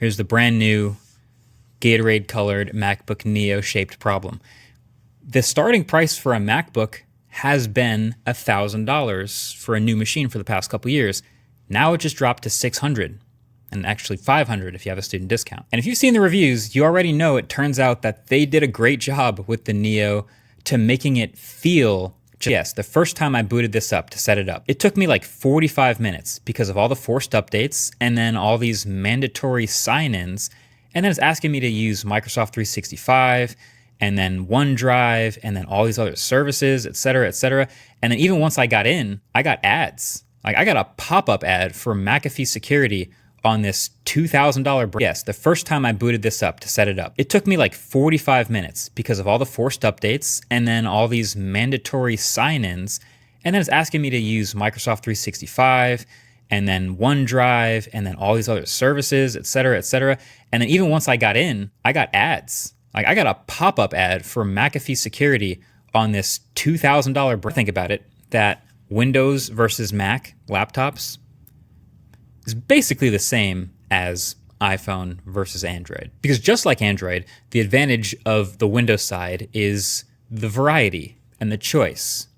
Here's the brand new Gatorade colored MacBook Neo shaped problem. The starting price for a MacBook has been $1,000 for a new machine for the past couple years. Now it just dropped to $600 and actually $500 if you have a student discount. And if you've seen the reviews, you already know it turns out that they did a great job with the Neo to making it feel. Yes, the first time I booted this up to set it up, it took me like 45 minutes because of all the forced updates and then all these mandatory sign-ins. And then it's asking me to use Microsoft 365 and then OneDrive and then all these other services, et cetera, et cetera. And then even once I got in, I got ads. Like I got a pop-up ad for McAfee Security on this $2,000 brand. Yes, the first time I booted this up to set it up, it took me like 45 minutes because of all the forced updates and then all these mandatory sign-ins. And then it's asking me to use Microsoft 365 and then OneDrive and then all these other services, et cetera, et cetera. And then even once I got in, I got ads. Like I got a pop-up ad for McAfee Security on this $2,000 brand. Think about it, that Windows versus Mac laptops is basically the same as iPhone versus Android. Because just like Android, the advantage of the Windows side is the variety and the choice.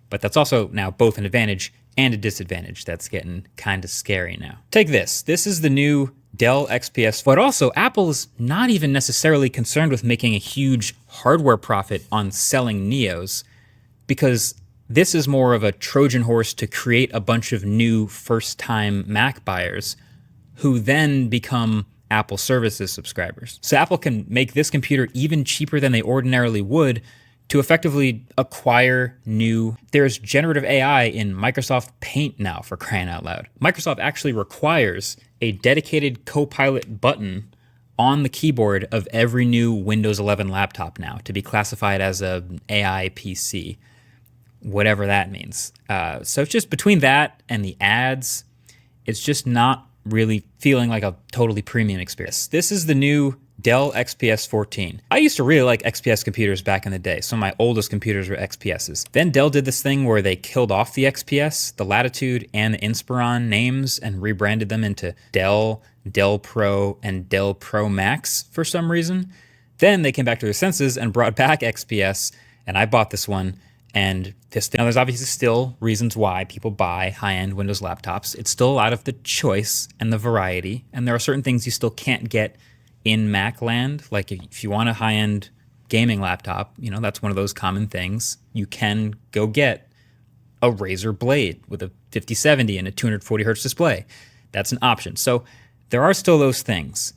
But that's also now both an advantage and a disadvantage. That's getting kind of scary now. Take this. This is the new Dell XPS. But also, Apple's not even necessarily concerned with making a huge hardware profit on selling Neos, because this is more of a Trojan horse to create a bunch of new first-time Mac buyers who then become Apple Services subscribers. So Apple can make this computer even cheaper than they ordinarily would to effectively acquire new. There's generative AI in Microsoft Paint now, for crying out loud. Microsoft actually requires a dedicated Copilot button on the keyboard of every new Windows 11 laptop now to be classified as an AI PC. Whatever that means. So it's just between that and the ads, it's just not really feeling like a totally premium experience. This is the new Dell XPS 14. I used to really like XPS computers back in the day. Some of my oldest computers were XPSs. Then Dell did this thing where they killed off the XPS, the Latitude, and the Inspiron names and rebranded them into Dell, Dell Pro, and Dell Pro Max for some reason. Then they came back to their senses and brought back XPS, and I bought this one. And this thing, now there's obviously still reasons why people buy high-end Windows laptops. It's still a lot of the choice and the variety, and there are certain things you still can't get in Mac land. Like if you want a high-end gaming laptop, you know, that's one of those common things. You can go get a Razer Blade with a 5070 and a 240 hertz display. That's an option. So there are still those things.